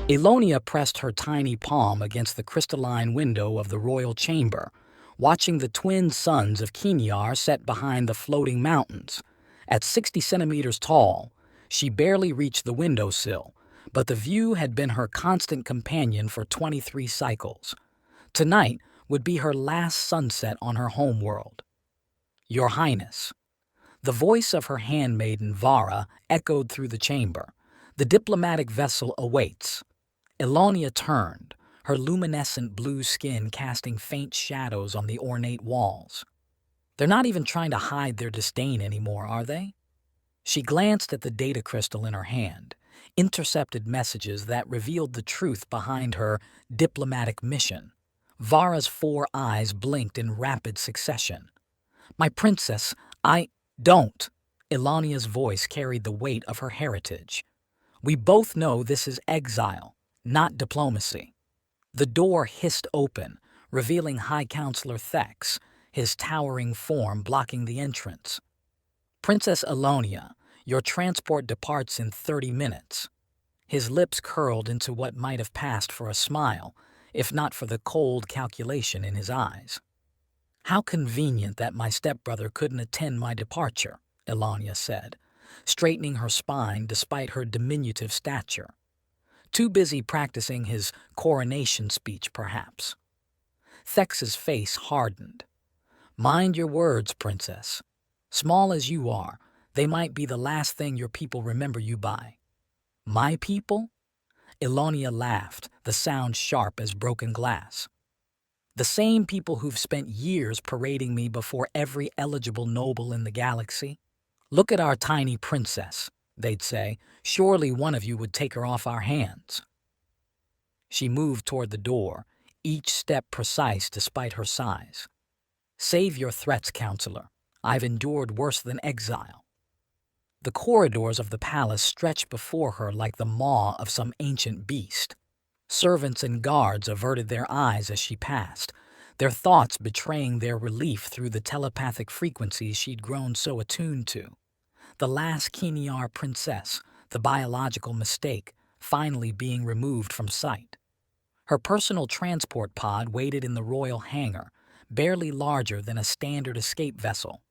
Elonia pressed her tiny palm against the crystalline window of the royal chamber, watching the twin suns of Kinyar set behind the floating mountains. At 60 centimeters tall, she barely reached the windowsill, but the view had been her constant companion for 23 cycles. Tonight would be her last sunset on her homeworld. Your Highness. The voice of her handmaiden Vara echoed through the chamber. The diplomatic vessel awaits. Elonia turned, her luminescent blue skin casting faint shadows on the ornate walls. They're not even trying to hide their disdain anymore, are they? She glanced at the data crystal in her hand, intercepted messages that revealed the truth behind her diplomatic mission. Vara's 4 eyes blinked in rapid succession. My princess, I don't. Elania's voice carried the weight of her heritage. We both know this is exile, not diplomacy. The door hissed open, revealing High Counselor Thex, his towering form blocking the entrance. Princess Elonia, your transport departs in 30 minutes. His lips curled into what might have passed for a smile, if not for the cold calculation in his eyes. How convenient that my stepbrother couldn't attend my departure, Elonia said, straightening her spine despite her diminutive stature. Too busy practicing his coronation speech, perhaps. Thex's face hardened. Mind your words, princess. Small as you are, they might be the last thing your people remember you by. My people? Elonia laughed, the sound sharp as broken glass. The same people who've spent years parading me before every eligible noble in the galaxy. Look at our tiny princess, they'd say. Surely one of you would take her off our hands. She moved toward the door, each step precise despite her size. Save your threats, counselor. I've endured worse than exile. The corridors of the palace stretched before her like the maw of some ancient beast. Servants and guards averted their eyes as she passed, their thoughts betraying their relief through the telepathic frequencies she'd grown so attuned to. The last Kinyar princess, the biological mistake, finally being removed from sight. Her personal transport pod waited in the royal hangar, barely larger than a standard escape vessel.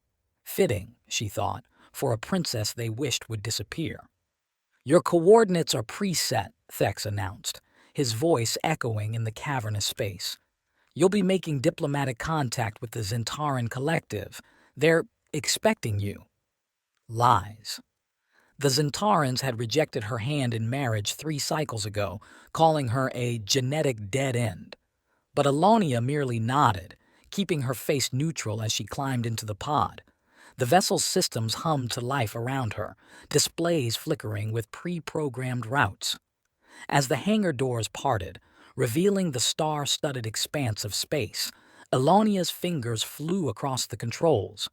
Fitting, she thought, for a princess they wished would disappear. Your coordinates are preset, Thex announced, his voice echoing in the cavernous space. You'll be making diplomatic contact with the Zentaran collective. They're expecting you. Lies. The Zentarans had rejected her hand in marriage 3 cycles ago, calling her a genetic dead end. But Elonia merely nodded, keeping her face neutral as she climbed into the pod. The vessel's systems hummed to life around her, displays flickering with pre-programmed routes. As the hangar doors parted, revealing the star-studded expanse of space, Elonia's fingers flew across the controls.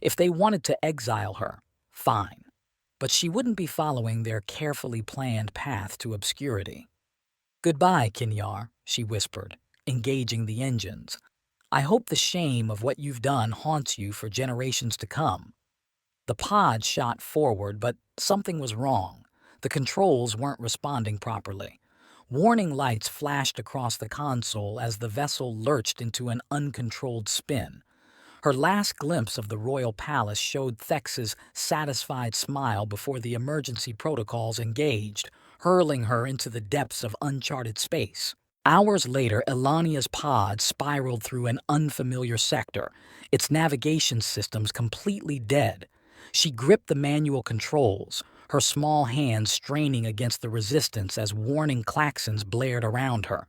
If they wanted to exile her, fine. But she wouldn't be following their carefully planned path to obscurity. Goodbye, Kinyar, she whispered, engaging the engines. I hope the shame of what you've done haunts you for generations to come. The pod shot forward, but something was wrong. The controls weren't responding properly. Warning lights flashed across the console as the vessel lurched into an uncontrolled spin. Her last glimpse of the royal palace showed Thex's satisfied smile before the emergency protocols engaged, hurling her into the depths of uncharted space. Hours later, Elania's pod spiraled through an unfamiliar sector, its navigation systems completely dead. She gripped the manual controls, her small hands straining against the resistance as warning klaxons blared around her.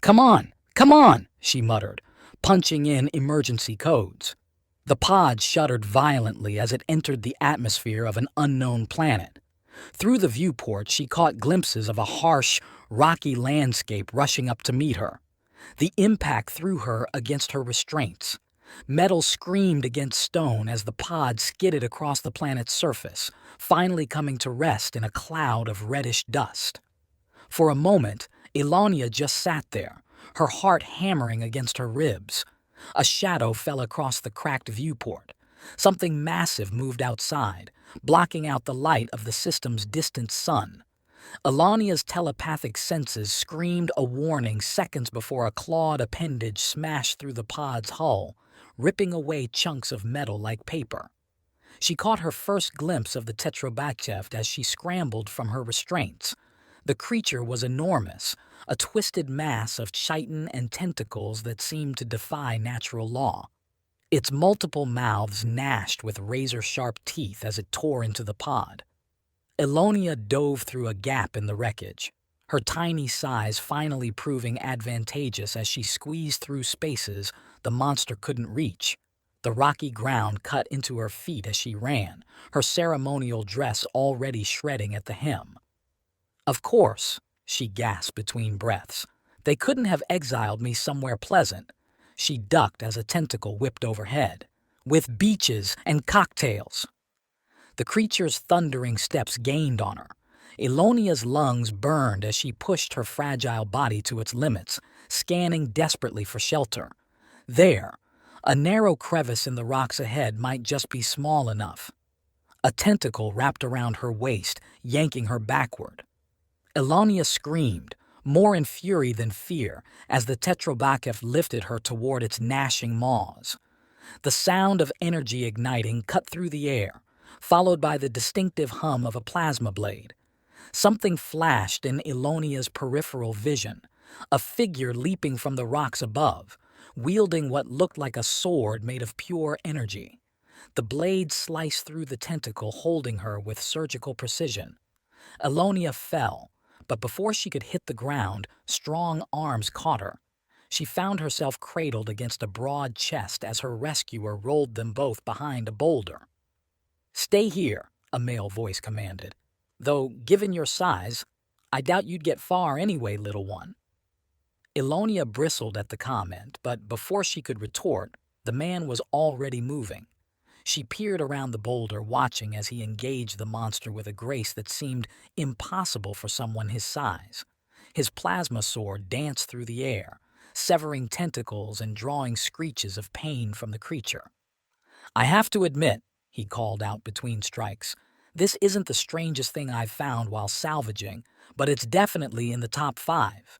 Come on, she muttered, punching in emergency codes. The pod shuddered violently as it entered the atmosphere of an unknown planet. Through the viewport, she caught glimpses of a harsh, rocky landscape rushing up to meet her. The impact threw her against her restraints. Metal screamed against stone as the pod skidded across the planet's surface, finally coming to rest in a cloud of reddish dust. For a moment, Elonia just sat there, her heart hammering against her ribs. A shadow fell across the cracked viewport. Something massive moved outside, blocking out the light of the system's distant sun. Elania's telepathic senses screamed a warning seconds before a clawed appendage smashed through the pod's hull, ripping away chunks of metal like paper. She caught her first glimpse of the tetrabacheft as she scrambled from her restraints. The creature was enormous, a twisted mass of chitin and tentacles that seemed to defy natural law. Its multiple mouths gnashed with razor-sharp teeth as it tore into the pod. Elonia dove through a gap in the wreckage, her tiny size finally proving advantageous as she squeezed through spaces the monster couldn't reach. The rocky ground cut into her feet as she ran, her ceremonial dress already shredding at the hem. "Of course," she gasped between breaths. "They couldn't have exiled me somewhere pleasant." She ducked as a tentacle whipped overhead. "With beaches and cocktails." The creature's thundering steps gained on her. Elonia's lungs burned as she pushed her fragile body to its limits, scanning desperately for shelter. There, a narrow crevice in the rocks ahead might just be small enough. A tentacle wrapped around her waist, yanking her backward. Elonia screamed, more in fury than fear, as the tetrabachef lifted her toward its gnashing maws. The sound of energy igniting cut through the air, followed by the distinctive hum of a plasma blade. Something flashed in Elonia's peripheral vision, a figure leaping from the rocks above, wielding what looked like a sword made of pure energy. The blade sliced through the tentacle, holding her with surgical precision. Elonia fell, but before she could hit the ground, strong arms caught her. She found herself cradled against a broad chest as her rescuer rolled them both behind a boulder. "Stay here," a male voice commanded. "Though, given your size, I doubt you'd get far anyway, little one." Elonia bristled at the comment, but before she could retort, the man was already moving. She peered around the boulder, watching as he engaged the monster with a grace that seemed impossible for someone his size. His plasma sword danced through the air, severing tentacles and drawing screeches of pain from the creature. "I have to admit," he called out between strikes, "this isn't the strangest thing I've found while salvaging, but it's definitely in the top 5.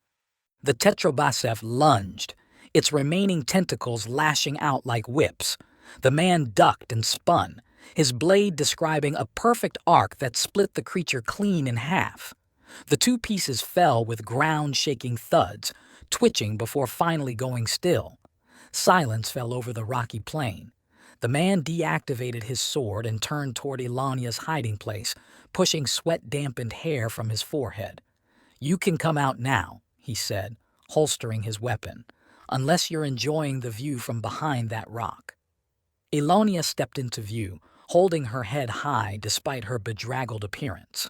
The tetrabachef lunged, its remaining tentacles lashing out like whips. The man ducked and spun, his blade describing a perfect arc that split the creature clean in half. The two pieces fell with ground-shaking thuds, twitching before finally going still. Silence fell over the rocky plain. The man deactivated his sword and turned toward Elania's hiding place, pushing sweat-dampened hair from his forehead. "You can come out now," he said, holstering his weapon, "unless you're enjoying the view from behind that rock." Elonia stepped into view, holding her head high despite her bedraggled appearance.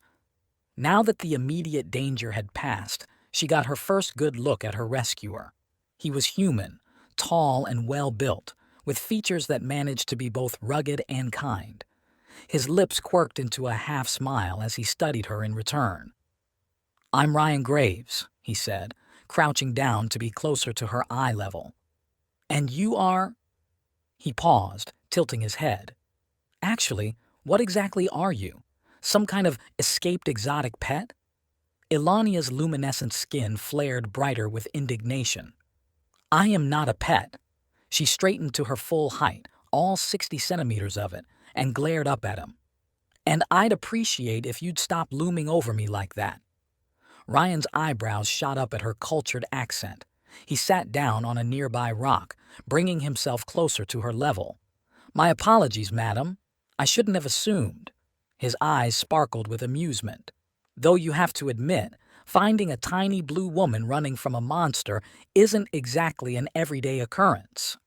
Now that the immediate danger had passed, she got her first good look at her rescuer. He was human, tall and well-built, with features that managed to be both rugged and kind. His lips quirked into a half-smile as he studied her in return. "I'm Ryan Graves," he said, crouching down to be closer to her eye level. "And you are—" He paused, tilting his head. "Actually, what exactly are you? Some kind of escaped exotic pet?" Elania's luminescent skin flared brighter with indignation. "I am not a pet." She straightened to her full height, all 60 centimeters of it, and glared up at him. "And I'd appreciate if you'd stop looming over me like that." Ryan's eyebrows shot up at her cultured accent. He sat down on a nearby rock, bringing himself closer to her level. "My apologies, madam. I shouldn't have assumed." His eyes sparkled with amusement. "Though you have to admit, finding a tiny blue woman running from a monster isn't exactly an everyday occurrence."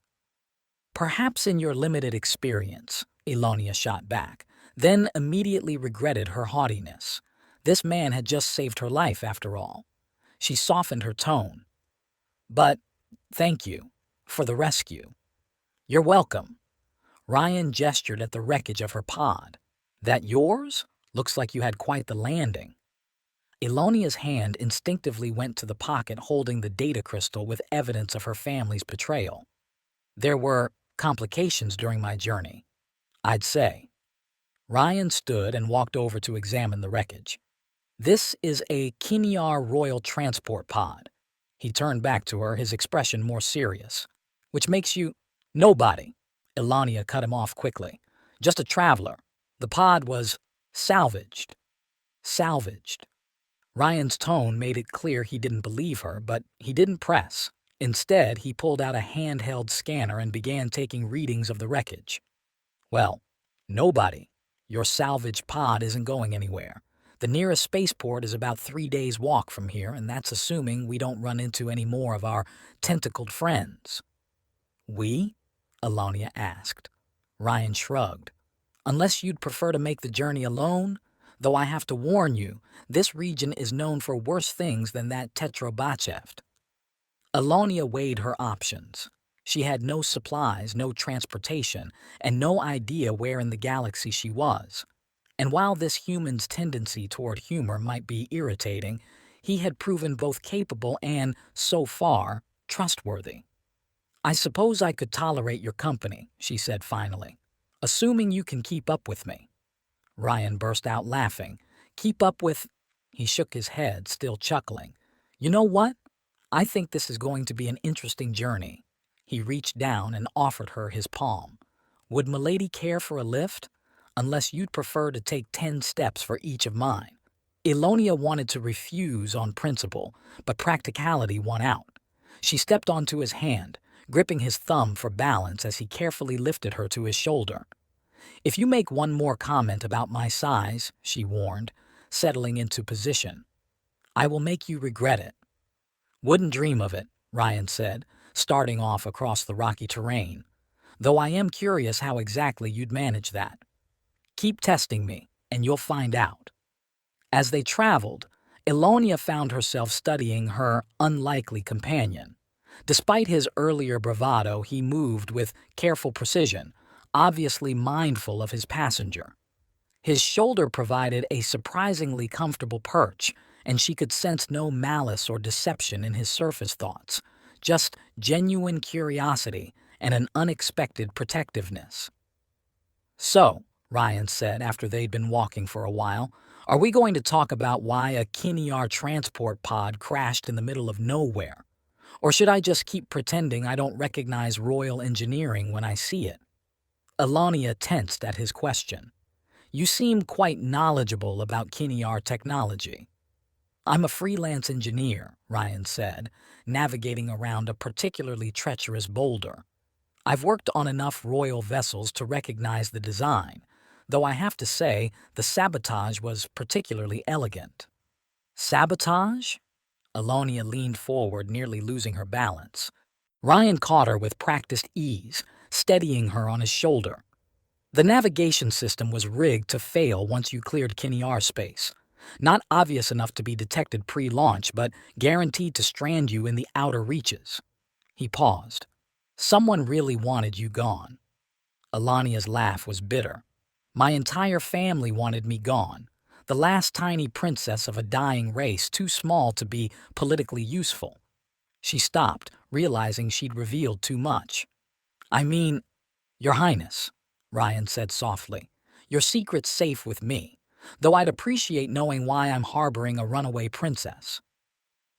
"Perhaps in your limited experience," Elonia shot back, then immediately regretted her haughtiness. This man had just saved her life, after all. She softened her tone. "But, thank you, for the rescue." "You're welcome." Ryan gestured at the wreckage of her pod. "That yours? Looks like you had quite the landing." Elonia's hand instinctively went to the pocket holding the data crystal with evidence of her family's betrayal. "There were complications during my journey, I'd say." Ryan stood and walked over to examine the wreckage. This is a Kinyar Royal Transport Pod. He turned back to her, his expression more serious. Which makes you nobody. Ilania cut him off quickly. Just a traveler. The pod was salvaged. Salvaged. Ryan's tone made it clear he didn't believe her, but he didn't press. Instead, he pulled out a handheld scanner and began taking readings of the wreckage. Well, nobody. Your salvaged pod isn't going anywhere. The nearest spaceport is about 3 days' walk from here, and that's assuming we don't run into any more of our tentacled friends. We? Alonia asked. Ryan shrugged. Unless you'd prefer to make the journey alone, though I have to warn you, this region is known for worse things than that Tetrobacheft. Alonia weighed her options. She had no supplies, no transportation, and no idea where in the galaxy she was. And while this human's tendency toward humor might be irritating, he had proven both capable and, so far, trustworthy. I suppose I could tolerate your company, she said finally, assuming you can keep up with me. Ryan burst out laughing. Keep up with... He shook his head, still chuckling. You know what? I think this is going to be an interesting journey. He reached down and offered her his palm. Would Milady care for a lift? Unless you'd prefer to take 10 steps for each of mine. Ilonia wanted to refuse on principle, but practicality won out. She stepped onto his hand, gripping his thumb for balance as he carefully lifted her to his shoulder. If you make one more comment about my size, she warned, settling into position, I will make you regret it. Wouldn't dream of it, Ryan said, starting off across the rocky terrain, though I am curious how exactly you'd manage that. Keep testing me, and you'll find out. As they traveled, Ilonia found herself studying her unlikely companion. Despite his earlier bravado, he moved with careful precision, obviously mindful of his passenger. His shoulder provided a surprisingly comfortable perch, and she could sense no malice or deception in his surface thoughts, just genuine curiosity and an unexpected protectiveness. So, Ryan said after they'd been walking for a while, are we going to talk about why a Kinyar transport pod crashed in the middle of nowhere? Or should I just keep pretending I don't recognize royal engineering when I see it? Alania tensed at his question. You seem quite knowledgeable about Kinyar technology. I'm a freelance engineer, Ryan said, navigating around a particularly treacherous boulder. I've worked on enough royal vessels to recognize the design, though I have to say the sabotage was particularly elegant. Sabotage? Alonia leaned forward, nearly losing her balance. Ryan caught her with practiced ease, steadying her on his shoulder. The navigation system was rigged to fail once you cleared Kinyar space. Not obvious enough to be detected pre-launch, but guaranteed to strand you in the outer reaches. He paused. Someone really wanted you gone. Alania's laugh was bitter. My entire family wanted me gone. The last tiny princess of a dying race, too small to be politically useful. She stopped, realizing she'd revealed too much. I mean, Your Highness, Ryan said softly, your secret's safe with me, though I'd appreciate knowing why I'm harboring a runaway princess.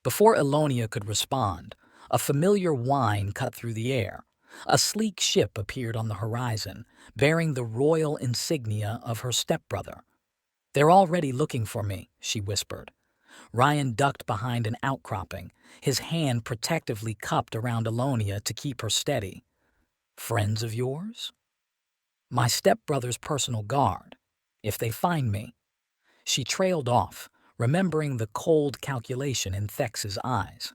Before Ilonia could respond, a familiar whine cut through the air. A sleek ship appeared on the horizon, bearing the royal insignia of her stepbrother. They're already looking for me, she whispered. Ryan ducked behind an outcropping, his hand protectively cupped around Ilonia to keep her steady. Friends of yours? My stepbrother's personal guard. If they find me. She trailed off, remembering the cold calculation in Thex's eyes.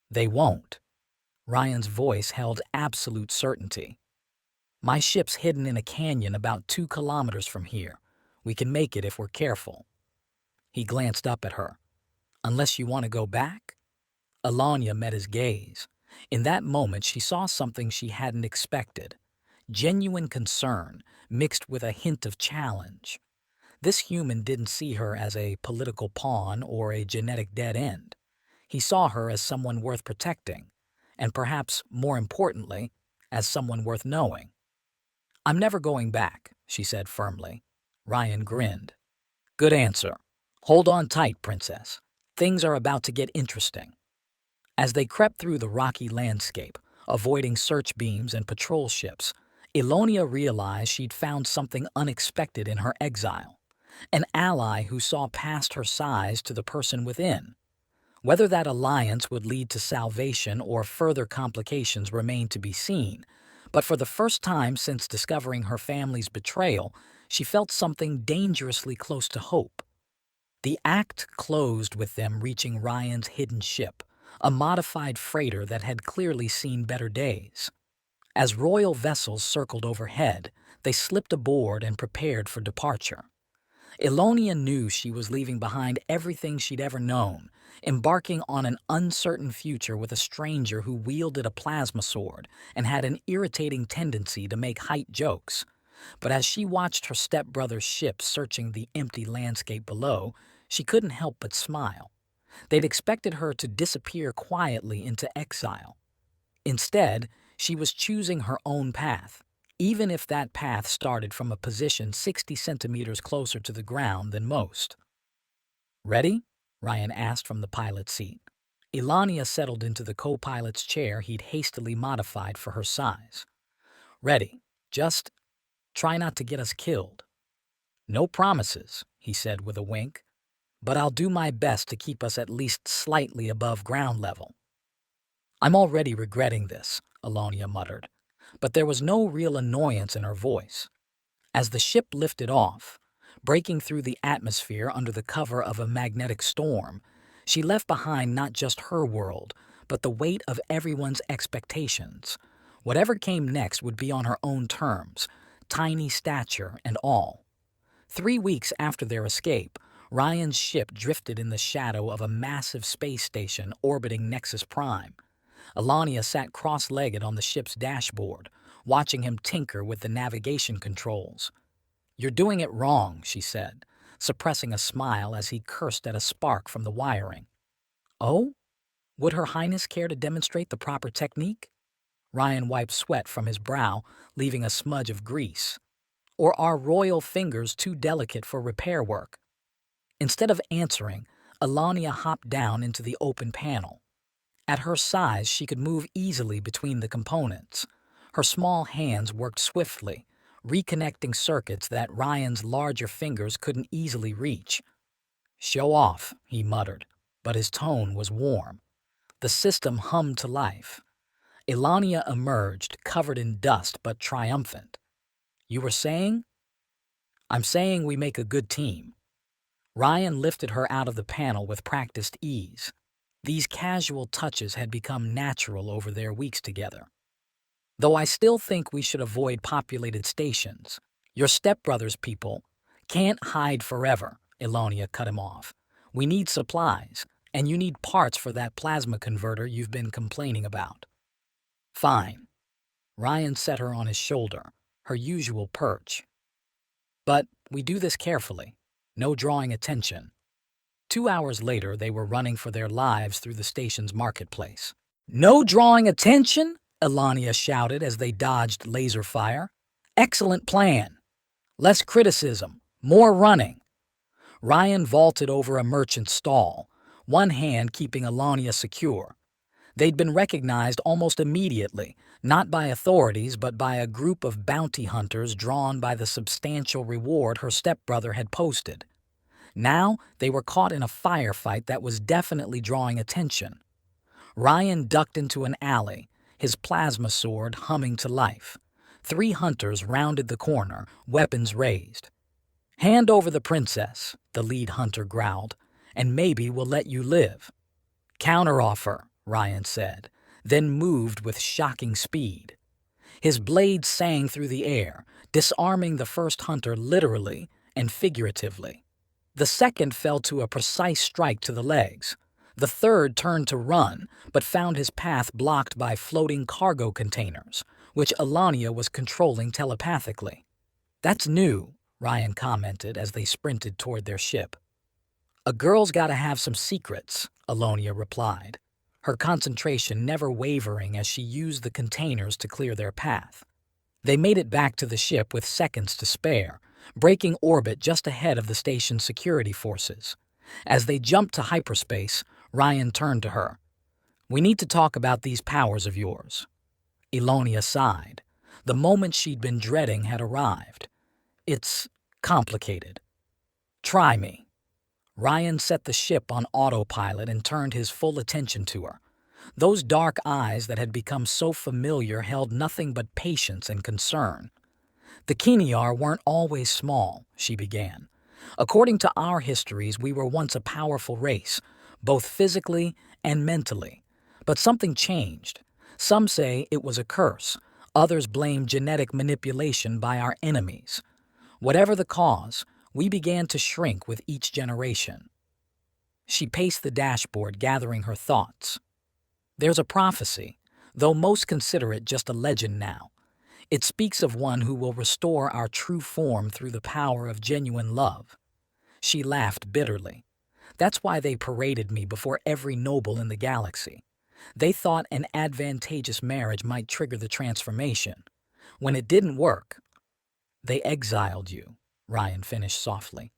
They won't. Ryan's voice held absolute certainty. My ship's hidden in a canyon about 2 kilometers from here. We can make it if we're careful. He glanced up at her. Unless you want to go back? Alanya met his gaze. In that moment, she saw something she hadn't expected. Genuine concern mixed with a hint of challenge. This human didn't see her as a political pawn or a genetic dead end. He saw her as someone worth protecting, and perhaps more importantly, as someone worth knowing. I'm never going back, she said firmly. Ryan grinned. Good answer. Hold on tight, Princess. Things are about to get interesting. As they crept through the rocky landscape, avoiding search beams and patrol ships, Elonia realized she'd found something unexpected in her exile. An ally who saw past her size to the person within. Whether that alliance would lead to salvation or further complications remained to be seen, but for the first time since discovering her family's betrayal, she felt something dangerously close to hope. The act closed with them reaching Ryan's hidden ship, a modified freighter that had clearly seen better days. As royal vessels circled overhead, they slipped aboard and prepared for departure. Elonia knew she was leaving behind everything she'd ever known, embarking on an uncertain future with a stranger who wielded a plasma sword and had an irritating tendency to make height jokes. But as she watched her stepbrother's ship searching the empty landscape below, she couldn't help but smile. They'd expected her to disappear quietly into exile. Instead, she was choosing her own path, even if that path started from a position 60 centimeters closer to the ground than most. "Ready?" Ryan asked from the pilot's seat. Elania settled into the co-pilot's chair he'd hastily modified for her size. "Ready. Just try not to get us killed." "No promises," he said with a wink, "but I'll do my best to keep us at least slightly above ground level." "I'm already regretting this," Elonia muttered, but there was no real annoyance in her voice. As the ship lifted off, breaking through the atmosphere under the cover of a magnetic storm, she left behind not just her world, but the weight of everyone's expectations. Whatever came next would be on her own terms, tiny stature and all. 3 weeks after their escape, Ryan's ship drifted in the shadow of a massive space station orbiting Nexus Prime. Alania sat cross-legged on the ship's dashboard, watching him tinker with the navigation controls. "You're doing it wrong," she said, suppressing a smile as he cursed at a spark from the wiring. "Oh? Would Her Highness care to demonstrate the proper technique?" Ryan wiped sweat from his brow, leaving a smudge of grease. "Or are royal fingers too delicate for repair work?" Instead of answering, Alania hopped down into the open panel. At her size, she could move easily between the components. Her small hands worked swiftly, reconnecting circuits that Ryan's larger fingers couldn't easily reach. "Show off," he muttered, but his tone was warm. The system hummed to life. Elania emerged, covered in dust but triumphant. "You were saying?" "I'm saying we make a good team." Ryan lifted her out of the panel with practiced ease. These casual touches had become natural over their weeks together. "Though I still think we should avoid populated stations. Your stepbrother's people can't hide forever," Elonia cut him off. "We need supplies, and you need parts for that plasma converter you've been complaining about." "Fine." Ryan set her on his shoulder, her usual perch. "But we do this carefully. No drawing attention." 2 hours later, they were running for their lives through the station's marketplace. "No drawing attention?" Elania shouted as they dodged laser fire. "Excellent plan. Less criticism, more running." Ryan vaulted over a merchant's stall, one hand keeping Elania secure. They'd been recognized almost immediately, not by authorities but by a group of bounty hunters drawn by the substantial reward her stepbrother had posted. Now they were caught in a firefight that was definitely drawing attention. Ryan ducked into an alley, his plasma sword humming to life. 3 hunters rounded the corner, weapons raised. "Hand over the princess," the lead hunter growled, "and maybe we'll let you live." "Counteroffer," Ryan said, then moved with shocking speed. His blade sang through the air, disarming the first hunter literally and figuratively. The second fell to a precise strike to the legs. The third turned to run, but found his path blocked by floating cargo containers, which Alania was controlling telepathically. "That's new," Ryan commented as they sprinted toward their ship. "A girl's gotta have some secrets," Alania replied, her concentration never wavering as she used the containers to clear their path. They made it back to the ship with seconds to spare, breaking orbit just ahead of the station's security forces. As they jumped to hyperspace, Ryan turned to her. "We need to talk about these powers of yours." Elonia sighed. The moment she'd been dreading had arrived. "It's complicated." "Try me." Ryan set the ship on autopilot and turned his full attention to her. Those dark eyes that had become so familiar held nothing but patience and concern. "The Keniar weren't always small," she began. "According to our histories, we were once a powerful race, both physically and mentally. But something changed. Some say it was a curse. Others blame genetic manipulation by our enemies. Whatever the cause, we began to shrink with each generation." She paced the dashboard, gathering her thoughts. "There's a prophecy, though most consider it just a legend now. It speaks of one who will restore our true form through the power of genuine love." She laughed bitterly. "That's why they paraded me before every noble in the galaxy. They thought an advantageous marriage might trigger the transformation. When it didn't work, they exiled you," Ryan finished softly.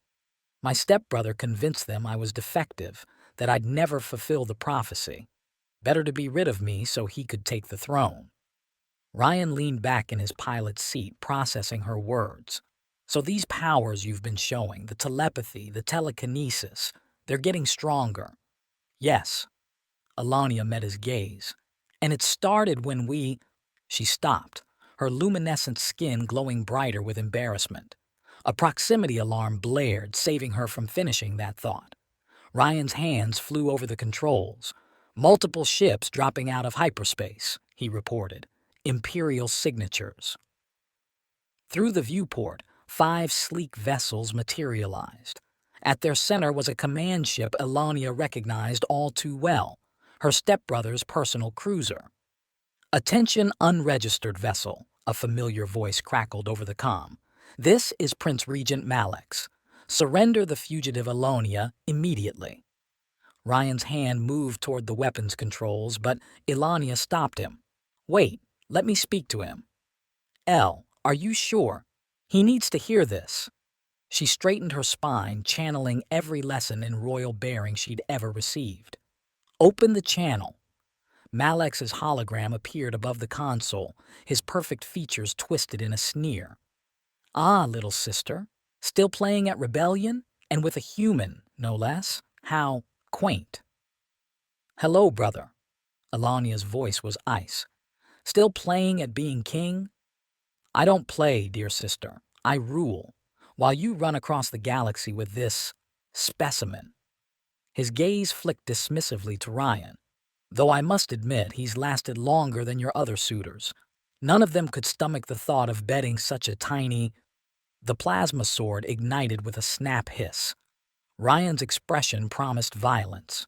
"My stepbrother convinced them I was defective, that I'd never fulfill the prophecy. Better to be rid of me so he could take the throne." Ryan leaned back in his pilot's seat, processing her words. "So these powers you've been showing, the telepathy, the telekinesis, they're getting stronger." "Yes." Alania met his gaze. "And it started when we—" She stopped, her luminescent skin glowing brighter with embarrassment. A proximity alarm blared, saving her from finishing that thought. Ryan's hands flew over the controls. "Multiple ships dropping out of hyperspace," he reported. "Imperial signatures." Through the viewport, 5 sleek vessels materialized. At their center was a command ship Elania recognized all too well, her stepbrother's personal cruiser. "Attention unregistered vessel," a familiar voice crackled over the comm. "This is Prince Regent Malex. Surrender the fugitive Elonia immediately." Ryan's hand moved toward the weapons controls, but Elania stopped him. "Wait, let me speak to him." Are you sure? He needs to hear this." She straightened her spine, channeling every lesson in royal bearing she'd ever received. "Open the channel." Malex's hologram appeared above the console, his perfect features twisted in a sneer. "Ah, little sister, still playing at rebellion? And with a human, no less? How quaint." "Hello, brother." Alania's voice was ice. "Still playing at being king?" "I don't play, dear sister. I rule, while you run across the galaxy with this specimen." His gaze flicked dismissively to Ryan. "Though I must admit he's lasted longer than your other suitors. None of them could stomach the thought of bedding such a tiny—" The plasma sword ignited with a snap hiss. Ryan's expression promised violence.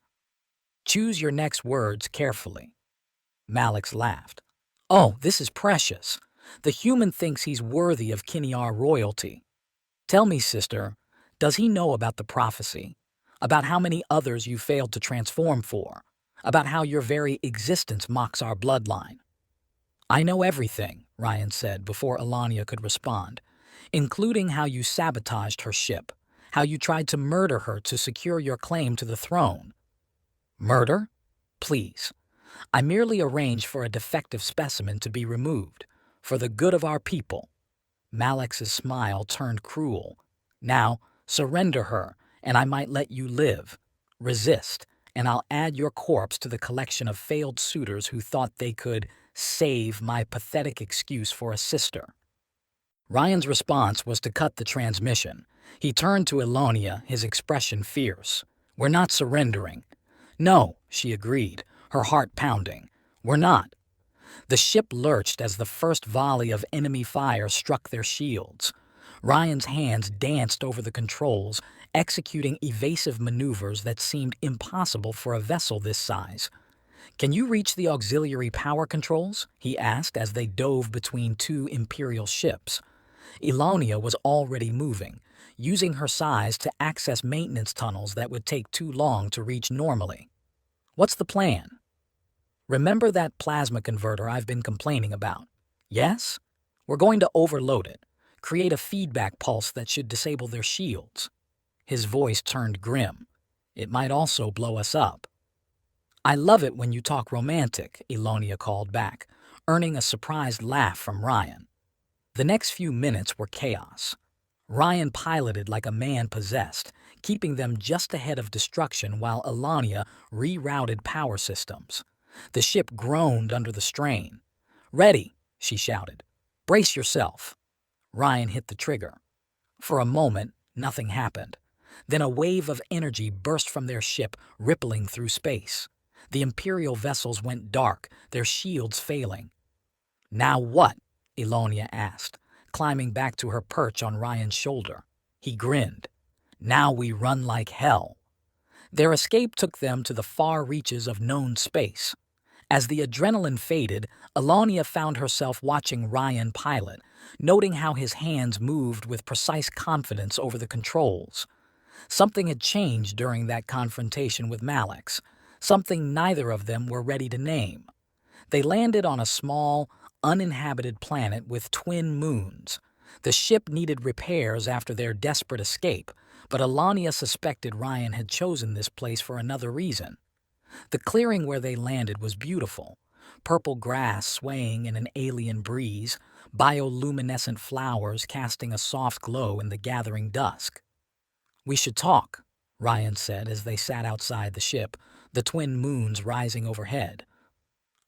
"Choose your next words carefully." Malix laughed. "Oh, this is precious. The human thinks he's worthy of Kiniar royalty. Tell me, sister, does he know about the prophecy? About how many others you failed to transform for? About how your very existence mocks our bloodline?" "I know everything," Ryan said before Alania could respond, "including how you sabotaged her ship, how you tried to murder her to secure your claim to the throne." "Murder? Please. I merely arranged for a defective specimen to be removed, for the good of our people." Malex's smile turned cruel. "Now, surrender her, and I might let you live. Resist, and I'll add your corpse to the collection of failed suitors who thought they could save my pathetic excuse for a sister." Ryan's response was to cut the transmission. He turned to Elonia, his expression fierce. "We're not surrendering." "No," she agreed, her heart pounding. "We're not." The ship lurched as the first volley of enemy fire struck their shields. Ryan's hands danced over the controls, executing evasive maneuvers that seemed impossible for a vessel this size. "Can you reach the auxiliary power controls?" he asked as they dove between 2 Imperial ships. Elonia was already moving, using her size to access maintenance tunnels that would take too long to reach normally. "What's the plan?" "Remember that plasma converter I've been complaining about?" "Yes?" "We're going to overload it, create a feedback pulse that should disable their shields." His voice turned grim. It might also blow us up. I love it when you talk romantic, Elonia called back, earning a surprised laugh from Ryan. The next few minutes were chaos. Ryan piloted like a man possessed, keeping them just ahead of destruction while Elonia rerouted power systems. The ship groaned under the strain. "Ready," she shouted. "Brace yourself." Ryan hit the trigger. For a moment, nothing happened. Then a wave of energy burst from their ship, rippling through space. The Imperial vessels went dark, their shields failing. "Now what?" Elonia asked, climbing back to her perch on Ryan's shoulder. He grinned. "Now we run like hell." Their escape took them to the far reaches of known space. As the adrenaline faded, Elonia found herself watching Ryan pilot, noting how his hands moved with precise confidence over the controls. Something had changed during that confrontation with Malix, something neither of them were ready to name. They landed on a small, uninhabited planet with twin moons. The ship needed repairs after their desperate escape, but Elonia suspected Ryan had chosen this place for another reason. The clearing where they landed was beautiful. Purple grass swaying in an alien breeze, bioluminescent flowers casting a soft glow in the gathering dusk. "We should talk," Ryan said as they sat outside the ship, the twin moons rising overhead.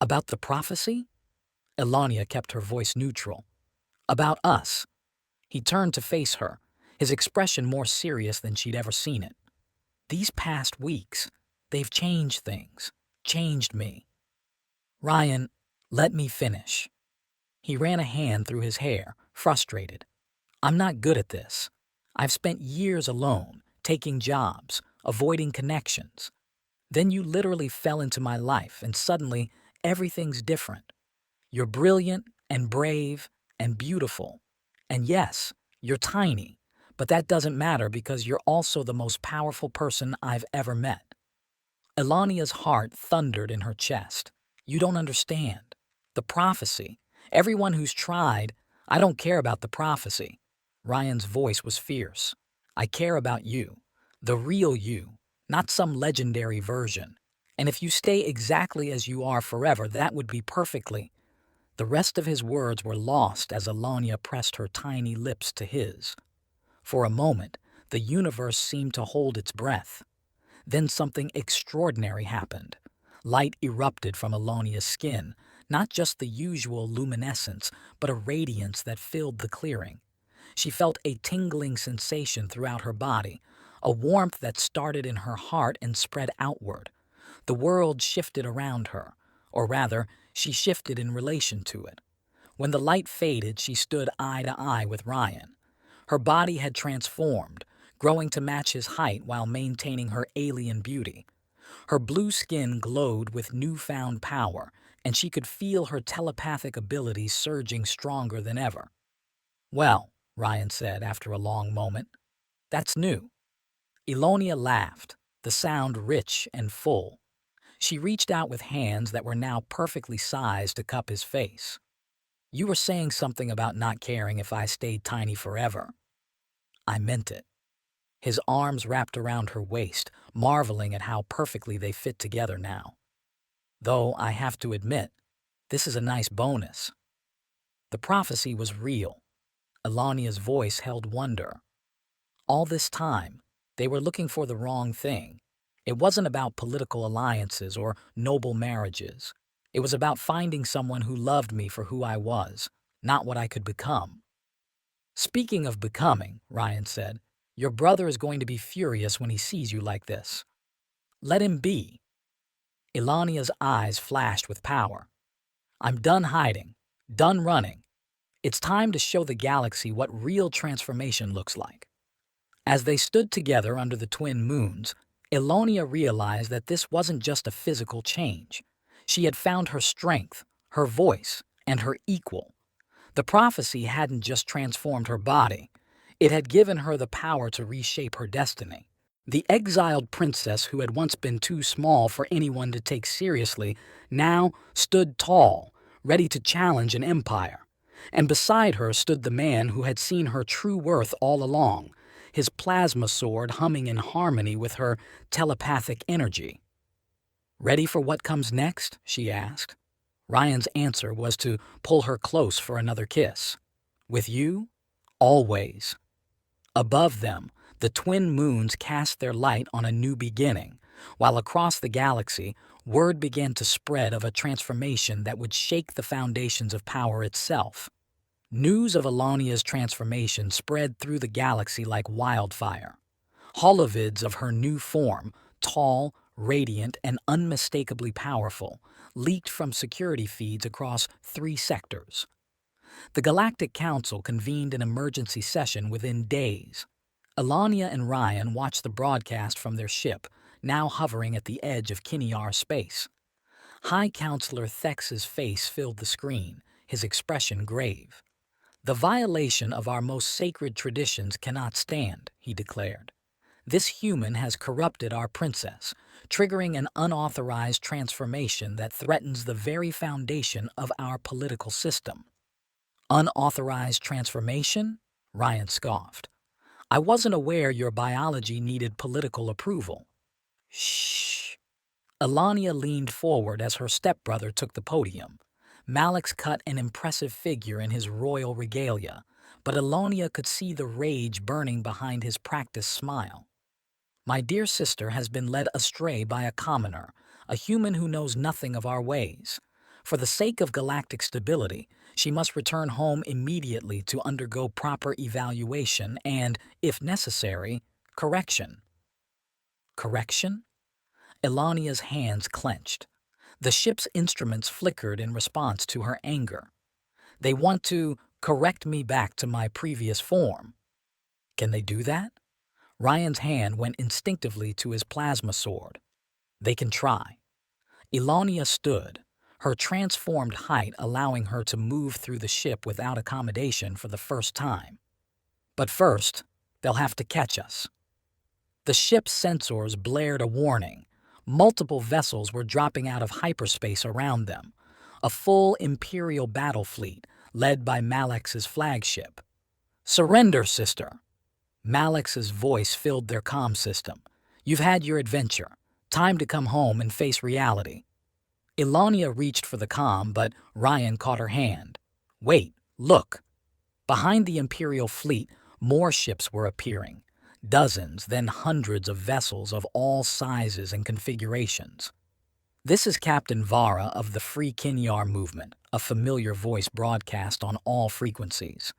"About the prophecy?" Elonia kept her voice neutral. "About us." He turned to face her, his expression more serious than she'd ever seen it. "These past weeks, they've changed things, changed me." "Ryan, let me finish." He ran a hand through his hair, frustrated. "I'm not good at this. I've spent years alone, taking jobs, avoiding connections. Then you literally fell into my life, and suddenly everything's different. You're brilliant and brave and beautiful. And yes, you're tiny, but that doesn't matter because you're also the most powerful person I've ever met." Elania's heart thundered in her chest. "You don't understand. The prophecy. Everyone who's tried, I don't care about the prophecy." Ryan's voice was fierce. "I care about you. The real you, not some legendary version. And if you stay exactly as you are forever, that would be perfectly—" The rest of his words were lost as Elonia pressed her tiny lips to his. For a moment, the universe seemed to hold its breath. Then something extraordinary happened. Light erupted from Elonia's skin, not just the usual luminescence, but a radiance that filled the clearing. She felt a tingling sensation throughout her body, a warmth that started in her heart and spread outward. The world shifted around her, or rather, she shifted in relation to it. When the light faded, she stood eye to eye with Ryan. Her body had transformed, growing to match his height while maintaining her alien beauty. Her blue skin glowed with newfound power, and she could feel her telepathic abilities surging stronger than ever. "Well," Ryan said after a long moment, "that's new." Elonia laughed, the sound rich and full. She reached out with hands that were now perfectly sized to cup his face. "You were saying something about not caring if I stayed tiny forever." "I meant it." His arms wrapped around her waist, marveling at how perfectly they fit together now. "Though I have to admit, this is a nice bonus." The prophecy was real. Elania's voice held wonder. All this time, they were looking for the wrong thing. It wasn't about political alliances or noble marriages. It was about finding someone who loved me for who I was, not what I could become. "Speaking of becoming," Ryan said, "your brother is going to be furious when he sees you like this." "Let him be." Elania's eyes flashed with power. "I'm done hiding, done running. It's time to show the galaxy what real transformation looks like." As they stood together under the twin moons, Elonia realized that this wasn't just a physical change. She had found her strength, her voice, and her equal. The prophecy hadn't just transformed her body. It had given her the power to reshape her destiny. The exiled princess who had once been too small for anyone to take seriously now stood tall, ready to challenge an empire. And beside her stood the man who had seen her true worth all along, his plasma sword humming in harmony with her telepathic energy. "Ready for what comes next?" she asked. Ryan's answer was to pull her close for another kiss. "With you? Always." Above them, the twin moons cast their light on a new beginning, while across the galaxy, word began to spread of a transformation that would shake the foundations of power itself. News of Alania's transformation spread through the galaxy like wildfire. Holovids of her new form, tall, radiant, and unmistakably powerful, leaked from security feeds across 3 sectors. The Galactic Council convened an emergency session within days. Alania and Ryan watched the broadcast from their ship, now hovering at the edge of Kiniar space. High Counselor Thex's face filled the screen, his expression grave. "The violation of our most sacred traditions cannot stand," he declared. "This human has corrupted our princess, triggering an unauthorized transformation that threatens the very foundation of our political system." "Unauthorized transformation?" Ryan scoffed. "I wasn't aware your biology needed political approval." "Shh." Alania leaned forward as her stepbrother took the podium. Malix cut an impressive figure in his royal regalia, but Alania could see the rage burning behind his practiced smile. "My dear sister has been led astray by a commoner, a human who knows nothing of our ways. For the sake of galactic stability, she must return home immediately to undergo proper evaluation and, if necessary, correction." "Correction?" Elania's hands clenched. The ship's instruments flickered in response to her anger. "They want to correct me back to my previous form." "Can they do that?" Ryan's hand went instinctively to his plasma sword. "They can try." Elania stood, her transformed height allowing her to move through the ship without accommodation for the first time. "But first, they'll have to catch us." The ship's sensors blared a warning. Multiple vessels were dropping out of hyperspace around them. A full Imperial battle fleet, led by Malix's flagship. "Surrender, sister." Malix's voice filled their comm system. "You've had your adventure. Time to come home and face reality." Elania reached for the comm, but Ryan caught her hand. "Wait, look." Behind the Imperial fleet, more ships were appearing. Dozens, then hundreds of vessels of all sizes and configurations. "This is Captain Vara of the Free Kinyar movement," a familiar voice broadcast on all frequencies.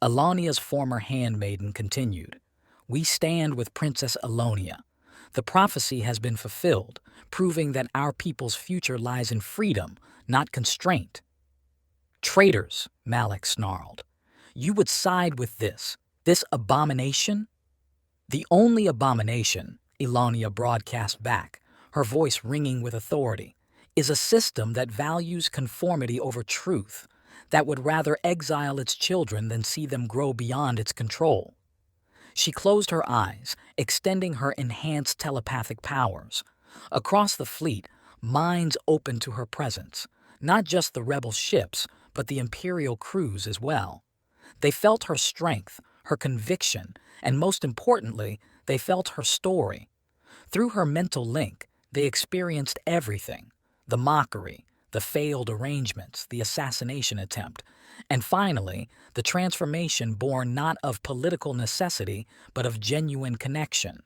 Alania's former handmaiden continued. "We stand with Princess Alonia. The prophecy has been fulfilled, proving that our people's future lies in freedom, not constraint." "Traitors," Malix snarled. "You would side with this abomination?" "The only abomination," Elania broadcast back, her voice ringing with authority, "is a system that values conformity over truth, that would rather exile its children than see them grow beyond its control." She closed her eyes, extending her enhanced telepathic powers. Across the fleet, minds opened to her presence, not just the rebel ships, but the Imperial crews as well. They felt her strength, her conviction, and most importantly, they felt her story. Through her mental link, they experienced everything: the mockery, the failed arrangements, the assassination attempt, and finally, the transformation born not of political necessity, but of genuine connection.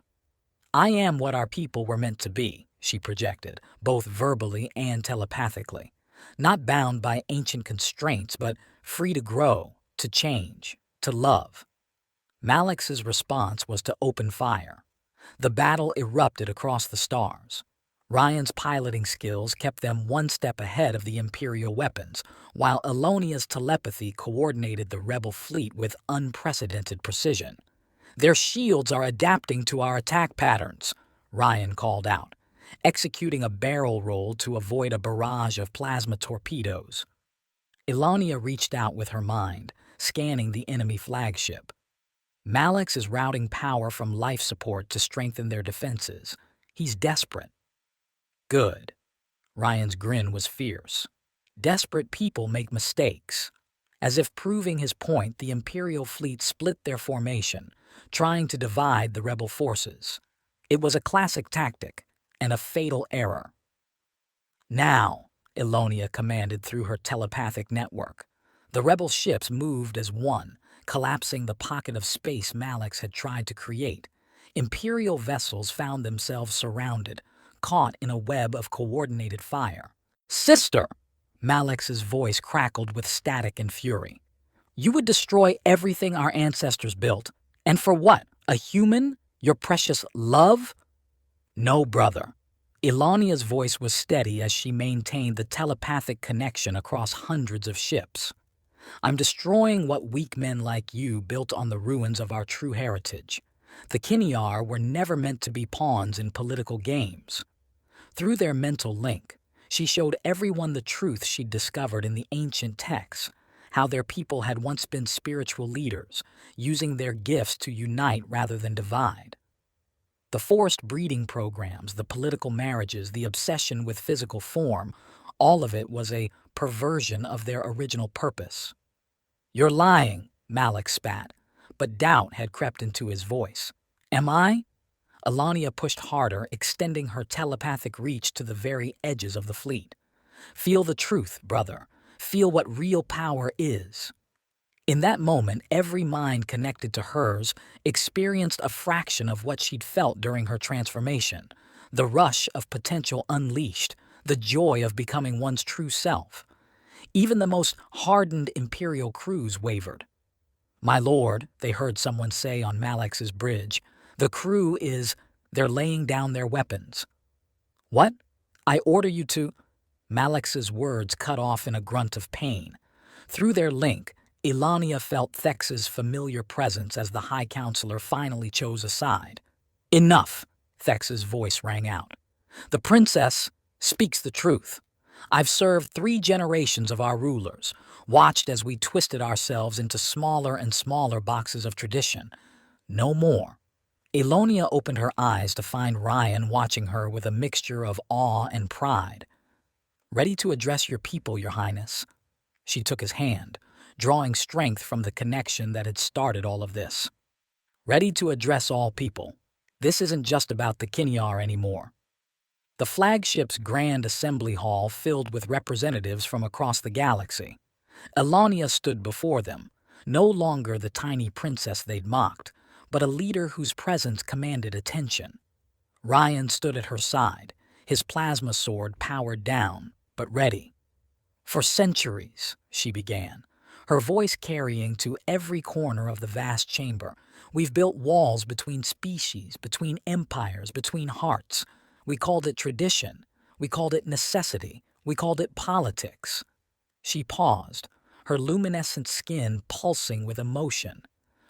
"I am what our people were meant to be," she projected, both verbally and telepathically. "Not bound by ancient constraints, but free to grow, to change, to love." Malix's response was to open fire. The battle erupted across the stars. Ryan's piloting skills kept them one step ahead of the Imperial weapons, while Elonia's telepathy coordinated the rebel fleet with unprecedented precision. "Their shields are adapting to our attack patterns," Ryan called out, executing a barrel roll to avoid a barrage of plasma torpedoes. Elonia reached out with her mind, scanning the enemy flagship. "Malix is routing power from life support to strengthen their defenses. He's desperate." "Good." Ryan's grin was fierce. "Desperate people make mistakes." As if proving his point, the Imperial fleet split their formation, trying to divide the rebel forces. It was a classic tactic and a fatal error. Now, Elonia commanded through her telepathic network. The rebel ships moved as one, collapsing the pocket of space Malix had tried to create. Imperial vessels found themselves surrounded, caught in a web of coordinated fire. Sister! Malix's voice crackled with static and fury. You would destroy everything our ancestors built. And for what? A human? Your precious love? No, brother. Elania's voice was steady as she maintained the telepathic connection across hundreds of ships. I'm destroying what weak men like you built on the ruins of our true heritage. The Kinyar were never meant to be pawns in political games. Through their mental link, she showed everyone the truth she'd discovered in the ancient texts, how their people had once been spiritual leaders, using their gifts to unite rather than divide. The forced breeding programs, the political marriages, the obsession with physical form, all of it was a perversion of their original purpose. You're lying, Malix spat, but doubt had crept into his voice. Am I? Elania pushed harder, extending her telepathic reach to the very edges of the fleet. Feel the truth, brother. Feel what real power is. In that moment, every mind connected to hers experienced a fraction of what she'd felt during her transformation, the rush of potential unleashed, the joy of becoming one's true self. Even the most hardened Imperial crews wavered. My lord, they heard someone say on Malix's bridge, the crew they're laying down their weapons. What? I order you to... Malix's words cut off in a grunt of pain. Through their link, Elania felt Thex's familiar presence as the High Counselor finally chose a side. Enough, Thex's voice rang out. The princess speaks the truth. I've served 3 generations of our rulers, watched as we twisted ourselves into smaller and smaller boxes of tradition. No more. Elonia opened her eyes to find Ryan watching her with a mixture of awe and pride. Ready to address your people, Your Highness. She took his hand, drawing strength from the connection that had started all of this. Ready to address all people. This isn't just about the Kinyar anymore. The flagship's grand assembly hall filled with representatives from across the galaxy. Elania stood before them, no longer the tiny princess they'd mocked, but a leader whose presence commanded attention. Ryan stood at her side, his plasma sword powered down, but ready. For centuries, she began, her voice carrying to every corner of the vast chamber, we've built walls between species, between empires, between hearts. We called it tradition. We called it necessity. We called it politics. She paused, her luminescent skin pulsing with emotion.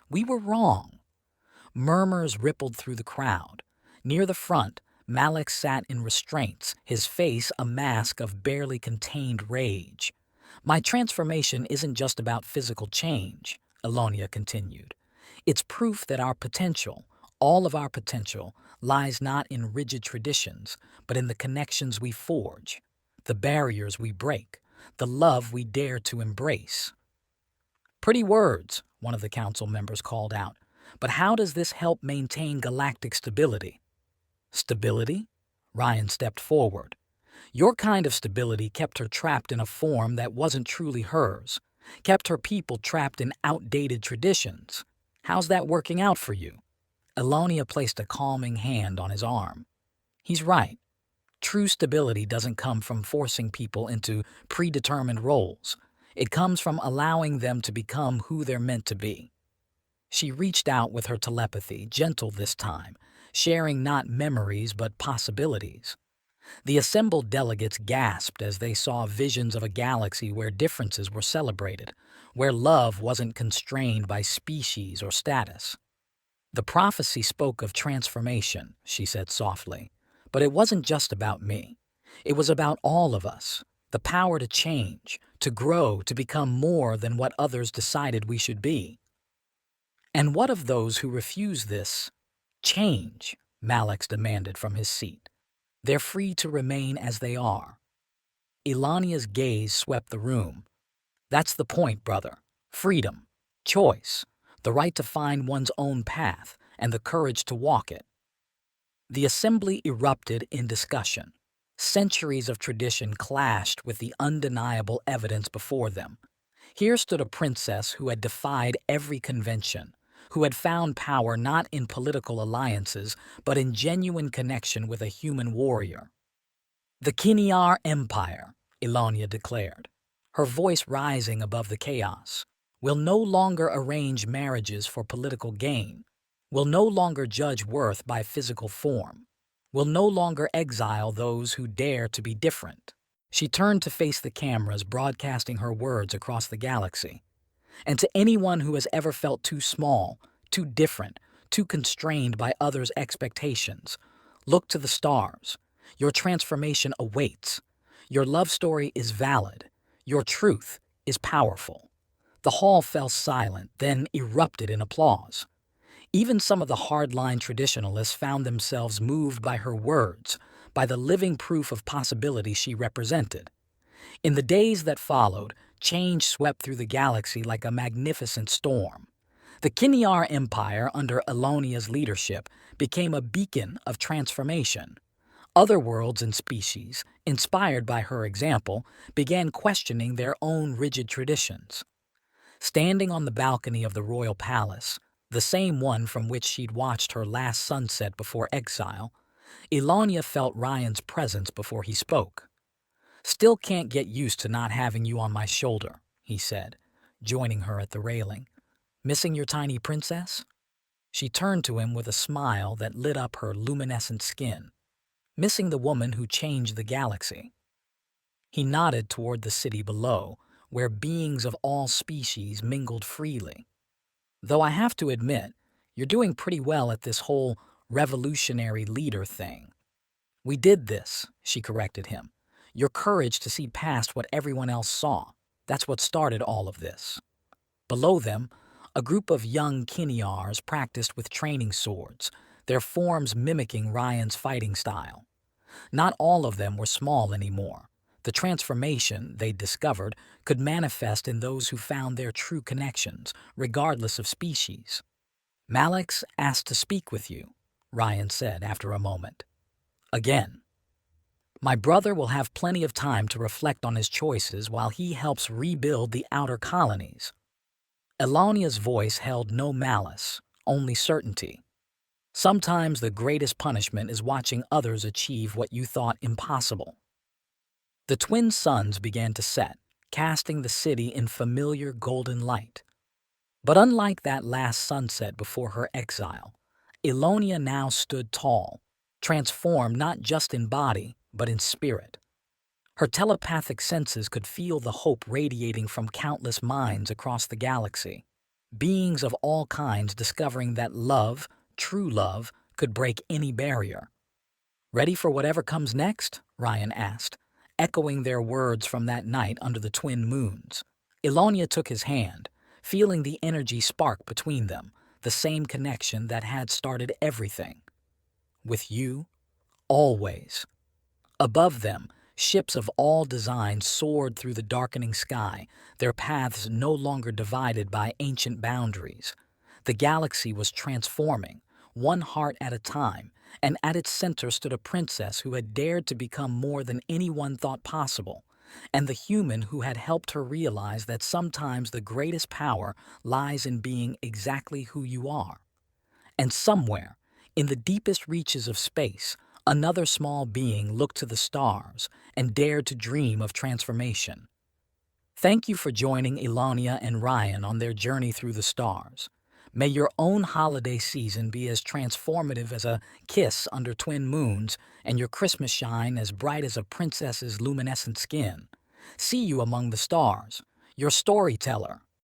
We were wrong. Murmurs rippled through the crowd. Near the front, Malix sat in restraints, his face a mask of barely contained rage. My transformation isn't just about physical change, Elonia continued. It's proof that our potential, all of our potential, lies not in rigid traditions, but in the connections we forge, the barriers we break, the love we dare to embrace. Pretty words, one of the council members called out, but how does this help maintain galactic stability? Stability? Ryan stepped forward. Your kind of stability kept her trapped in a form that wasn't truly hers, kept her people trapped in outdated traditions. How's that working out for you? Elonia placed a calming hand on his arm. He's right. True stability doesn't come from forcing people into predetermined roles. It comes from allowing them to become who they're meant to be. She reached out with her telepathy, gentle this time, sharing not memories but possibilities. The assembled delegates gasped as they saw visions of a galaxy where differences were celebrated, where love wasn't constrained by species or status. The prophecy spoke of transformation, she said softly, but it wasn't just about me. It was about all of us, the power to change, to grow, to become more than what others decided we should be. And what of those who refuse this change? Malix demanded from his seat. They're free to remain as they are. Elania's gaze swept the room. That's the point, brother. freedom, choice, the right to find one's own path, and the courage to walk it. The assembly erupted in discussion. Centuries of tradition clashed with the undeniable evidence before them. Here stood a princess who had defied every convention, who had found power not in political alliances, but in genuine connection with a human warrior. The Kinyar Empire, Ilania declared, her voice rising above the chaos, will no longer arrange marriages for political gain, will no longer judge worth by physical form, will no longer exile those who dare to be different. She turned to face the cameras broadcasting her words across the galaxy. And to anyone who has ever felt too small, too different, too constrained by others' expectations, look to the stars. Your transformation awaits. Your love story is valid. Your truth is powerful. The hall fell silent, then erupted in applause. Even some of the hardline traditionalists found themselves moved by her words, by the living proof of possibility she represented. In the days that followed, change swept through the galaxy like a magnificent storm. The Kinyar Empire, under Elonia's leadership, became a beacon of transformation. Other worlds and species, inspired by her example, began questioning their own rigid traditions. Standing on the balcony of the royal palace, the same one from which she'd watched her last sunset before exile, Elonia felt Ryan's presence before he spoke. "Still can't get used to not having you on my shoulder," he said, joining her at the railing. "Missing your tiny princess?" She turned to him with a smile that lit up her luminescent skin. "Missing the woman who changed the galaxy." He nodded toward the city below, where beings of all species mingled freely. "Though I have to admit, you're doing pretty well at this whole revolutionary leader thing." "We did this," she corrected him. "Your courage to see past what everyone else saw. That's what started all of this." Below them, a group of young Kinyars practiced with training swords, their forms mimicking Ryan's fighting style. Not all of them were small anymore. The transformation, they discovered, could manifest in those who found their true connections, regardless of species. "Malix asked to speak with you," Ryan said after a moment. "Again. My brother will have plenty of time to reflect on his choices while he helps rebuild the outer colonies." Elonia's voice held no malice, only certainty. "Sometimes the greatest punishment is watching others achieve what you thought impossible." The twin suns began to set, casting the city in familiar golden light. But unlike that last sunset before her exile, Elonia now stood tall, transformed not just in body, but in spirit. Her telepathic senses could feel the hope radiating from countless minds across the galaxy. Beings of all kinds discovering that love, true love, could break any barrier. "Ready for whatever comes next?" Ryan asked, echoing their words from that night under the twin moons. Elonia took his hand, feeling the energy spark between them, the same connection that had started everything. "With you, always." Above them, ships of all designs soared through the darkening sky, their paths no longer divided by ancient boundaries. The galaxy was transforming, one heart at a time, and at its center stood a princess who had dared to become more than anyone thought possible, and the human who had helped her realize that sometimes the greatest power lies in being exactly who you are. And somewhere, in the deepest reaches of space, another small being looked to the stars and dared to dream of transformation. Thank you for joining Elonia and Ryan on their journey through the stars. May your own holiday season be as transformative as a kiss under twin moons and your Christmas shine as bright as a princess's luminescent skin. See you among the stars, your storyteller,